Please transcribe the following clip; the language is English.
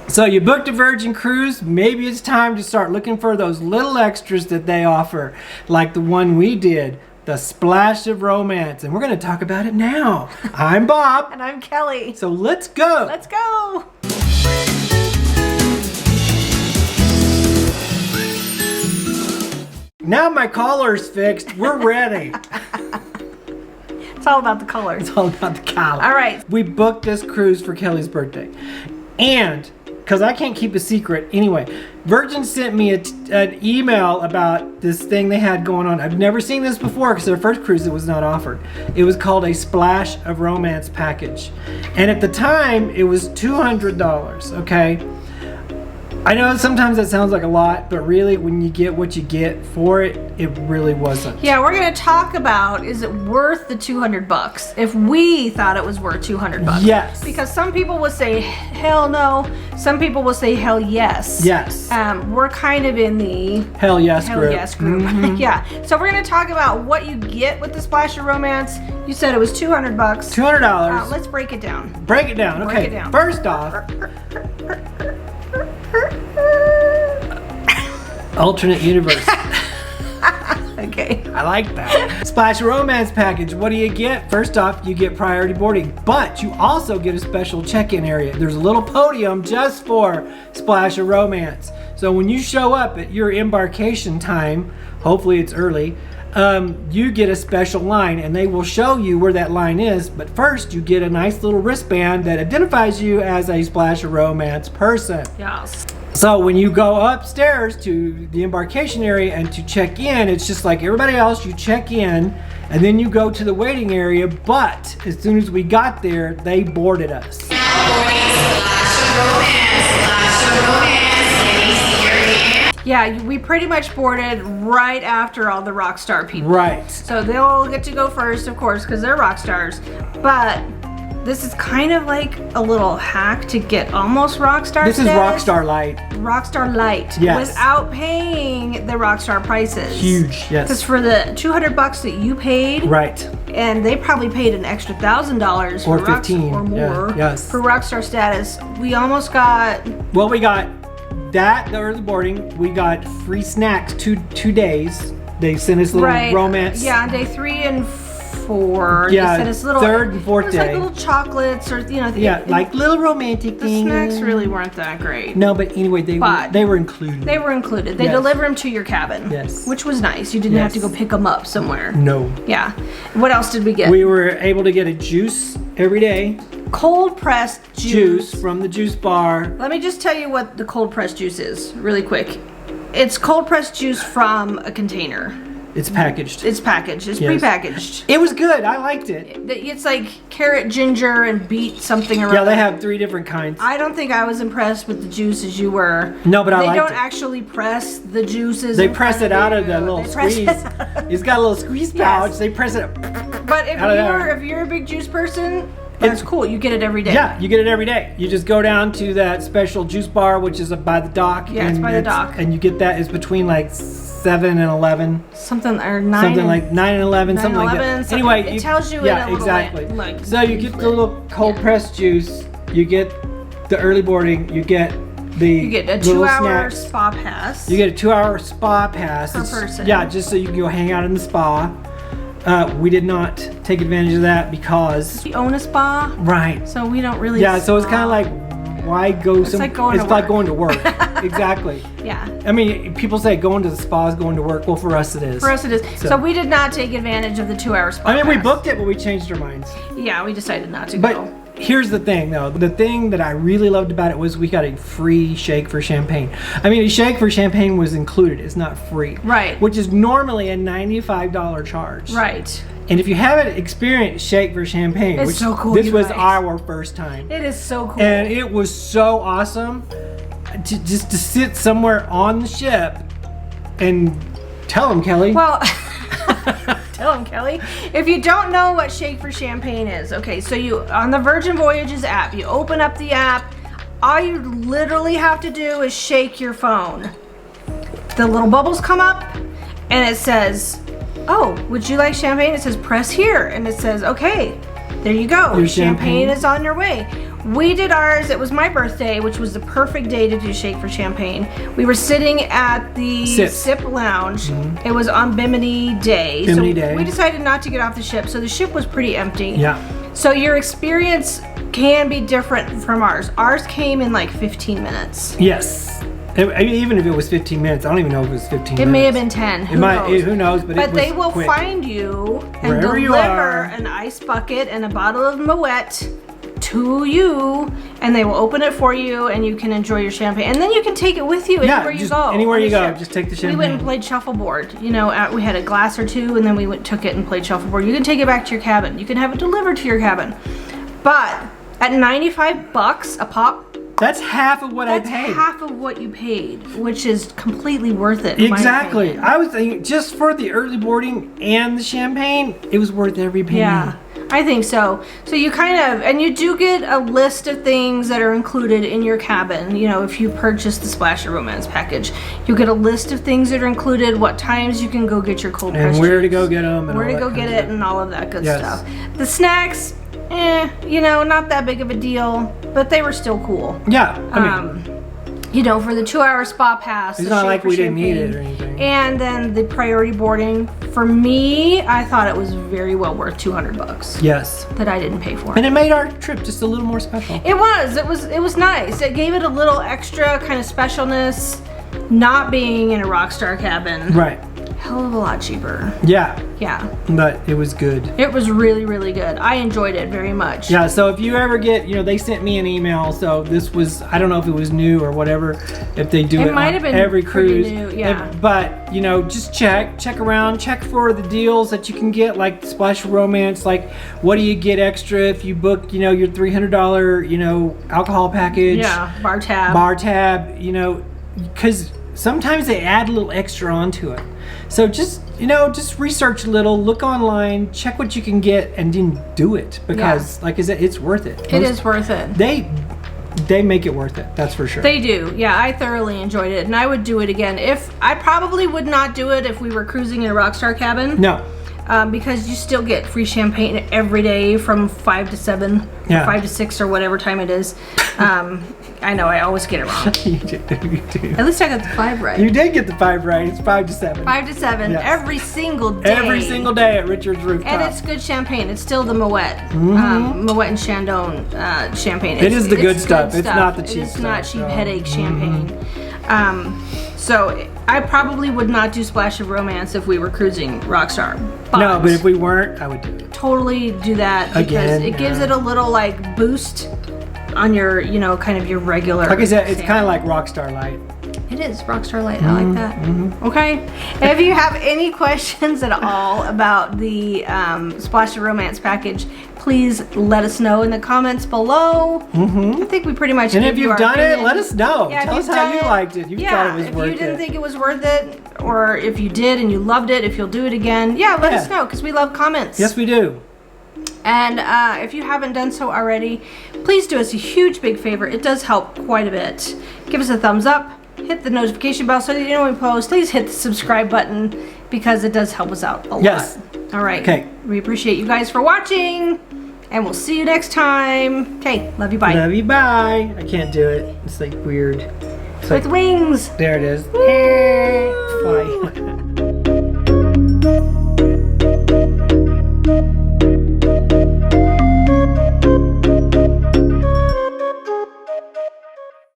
So you booked a Virgin cruise, maybe it's time to start looking for those little extras that they offer, like the one we did, the Splash of Romance, and we're going to talk about it now. I'm Bob. And I'm Kelly. So let's go. Let's go. Now my collar's fixed, we're ready. It's all about the color. It's all about the collar. All right. We booked this cruise for Kelly's birthday. And, because I can't keep a secret, anyway, Virgin sent me an email about this thing they had going on. I've never seen this before because their first cruise it was not offered. It was called a Splash of Romance package. And at the time, it was $200, okay? I know sometimes that sounds like a lot, but really when you get what you get for it, it really wasn't. Yeah, we're going to talk about, is it worth the $200? If we thought it was worth $200. Yes. Because some people will say, hell no. Some people will say, hell yes. Yes. We're kind of in the hell yes hell group. Yes group. Mm-hmm. Yeah. So we're going to talk about what you get with the Splash of Romance. You said it was $200. $200. Let's break it down. Break it down. Break Okay. it down. First off, alternate universe. Okay. I like that. Splash Romance package. What do you get? First off, you get priority boarding, but you also get a special check-in area. There's a little podium just for Splash of Romance. So when you show up at your embarkation time, hopefully it's early, you get a special line and they will show you where that line is. But first, you get a nice little wristband that identifies you as a Splash of Romance person. Yes. So when you go upstairs to the embarkation area and to check in, it's just like everybody else. You check in and then you go to the waiting area. But as soon as we got there, they boarded us. Yeah, we pretty much boarded right after all the rock star people. Right. So they'll get to go first, of course, because they're rock stars. But this is kind of like a little hack to get almost rock star This is status. Rockstar Light. Rockstar Light. Yes. Without paying the rockstar prices. Huge, yes. Because for the $200 that you paid, Right. and they probably paid an extra $1,000 Or for 15, or more yeah, yes. for rockstar status. We almost got. Well, we got that, the early boarding. We got free snacks 2 days. They sent us little romance. Yeah, on day 3 and 4. Yeah, they sent us little, third and fourth it was day. like little chocolates or Yeah, like little romantic the things. snacks really weren't that great. No, but anyway, they were included. They were included. They Yes. deliver them to your cabin. Yes. Which was nice. You didn't have to Yes. go pick them up somewhere. No. Yeah. What else did we get? We were able to get a juice every day. Cold pressed Juice from the juice bar. Let me just tell you what the cold pressed juice is, really quick. It's cold pressed juice from a container. It's packaged. It's packaged. It's Yes. prepackaged. It was good. I liked it. It's like carrot, ginger, and beet something around. Yeah, they have 3 different kinds. I don't think I was impressed with the juice as you were. No, but I liked They don't it. actually press the juices. They in press front it out of you. the little They press squeeze. it- It's got a little squeeze pouch. They press it. But if Out of there. you're a big juice person, that's cool. You get it every day. Yeah, you get it every day. You just go down to that special juice bar, which is by the dock. Yeah, it's by the dock. And you get that. It's between like 7 and 11. Something or 9. Something like 9 and 11, 9 something and like 11, that. something- Anyway, it tells you in yeah, a little exactly. bit, like, so you get the little cold pressed juice. You get the early boarding. You get the You get a little 2-hour snacks. spa pass. You get a 2-hour spa pass. Per person. Yeah, just so you can go hang out in the spa. We did not take advantage of that because We own a spa, right. so we don't really. Yeah, so it's kind of like, why go? It's like going to It's like work. going to work. Exactly. Yeah. I mean, people say going to the spa is going to work. Well, for us it is. For us, it is. So we did not take advantage of the 2-hour spa. I mean, we pass. booked it, but we changed our minds. Yeah, we decided not to But go. here's the thing, though. The thing that I really loved about it was we got a free shake for champagne. I mean, a shake for champagne was included. It's not free. Right. Which is normally a $95 charge. Right. And if you haven't experienced shake for champagne, It's which so cool, this you was guys. our first time. It is so cool. And it was so awesome just to sit somewhere on the ship and tell them, Kelly. Well, tell them, Kelly. If you don't know what Shake for Champagne is, okay, so you on the Virgin Voyages app, you open up the app. All you literally have to do is shake your phone. The little bubbles come up, and it says, "Oh, would you like champagne?" It says, "Press here," and it says, "Okay, there you go. Your champagne champagne. is on your way." We did ours, it was my birthday, which was the perfect day to do Shake for Champagne. We were sitting at the Sip Lounge. It was on Bimini Day. Bimini Day. We decided not to get off the ship, so the ship was pretty empty. Yeah. So your experience can be different from ours. Ours came in like 15 minutes. Yes. Even if it was 15 minutes, I don't even know if it was 15 minutes. It may have been 10. Who knows? But they will quick. find you and Wherever deliver you are. an ice bucket and a bottle of Moet to you, and they will open it for you, and you can enjoy your champagne. And then you can take it with you anywhere you go. Anywhere on you the go, ship. just take the champagne. We went and played shuffleboard. You know, we had a glass or two, and then we took it and played shuffleboard. You can take it back to your cabin. You can have it delivered to your cabin. But at $95 a pop, that's half of what I that's paid. half of what you paid, which is completely worth it. Exactly. I was thinking just for the early boarding and the champagne, it was worth every penny. Yeah, I think so. So you kind of, and you do get a list of things that are included in your cabin. You know, if you purchase the Splash of Romance package, you get a list of things that are included, what times you can go get your cold pressed And where to drinks, go get them. where to go get it, and all of that good stuff. The snacks, you know, not that big of a deal, but they were still cool. Yeah, I mean, you know, for the 2-hour spa pass. it's not like we didn't need it or anything. And then the priority boarding. For me, I thought it was very well worth $200. Yes. That I didn't pay for. And it made our trip just a little more special. It was nice. It gave it a little extra kind of specialness, not being in a Rockstar cabin. Right. Hell of a lot cheaper. Yeah. Yeah. But it was good. It was really, really good. I enjoyed it very much. Yeah, so if you ever get, you know, they sent me an email, so this was, I don't know if it was new or whatever, if they do it might on have been every pretty cruise. new, yeah. But, you know, just check around, check for the deals that you can get, like Splash of Romance, like what do you get extra if you book, you know, your $300, you know, alcohol package. Yeah, bar tab. Bar tab, you know, because sometimes they add a little extra onto it. So just, you know, just research a little, look online, check what you can get, and then do it. Because, like I said, it's worth it. It is worth it. They make it worth it, that's for sure. They do. Yeah, I thoroughly enjoyed it, and I would do it again. I probably would not do it if we were cruising in a Rockstar cabin. No. Because you still get free champagne every day from 5 to 7, Yeah. 5 to 6, or whatever time it is. I know, I always get it wrong. You do. At least I got the 5 right. You did get the 5 right. It's 5 to 7. 5 to 7 Yes. every single day. Every single day at Richard's Rooftop. And it's good champagne. It's still the Moet. Moet and Chandon champagne. It is the good stuff. It's not the cheap It's not stuff, cheap so. headache champagne. So I probably would not do Splash of Romance if we were cruising Rockstar. No, but if we weren't, I would do it. Totally do that because Again, it gives it a little like boost on your, you know, kind of your regular. Like I said, it's kind of like Rockstar Light. It is Rockstar Light. I like that. Okay. If you have any questions at all about the Splash of Romance package, please let us know in the comments below. I think we pretty much. And gave if you you've our done it, opinion. let us know. Yeah, if Tell you've us how done you it. liked it. You thought it was if worth you didn't it. think it was worth it, or if you did and you loved it, if you'll do it again, let us know because we love comments. Yes, we do. And if you haven't done so already, please do us a huge big favor. It does help quite a bit. Give us a thumbs up, hit the notification bell so that you know when we post. Please hit the subscribe button because it does help us out a Yes. lot. All right. Okay. We appreciate you guys for watching, and we'll see you next time. Okay, love you, bye. Love you, bye. I can't do it. It's like weird. It's With like, wings. there it is. Fly.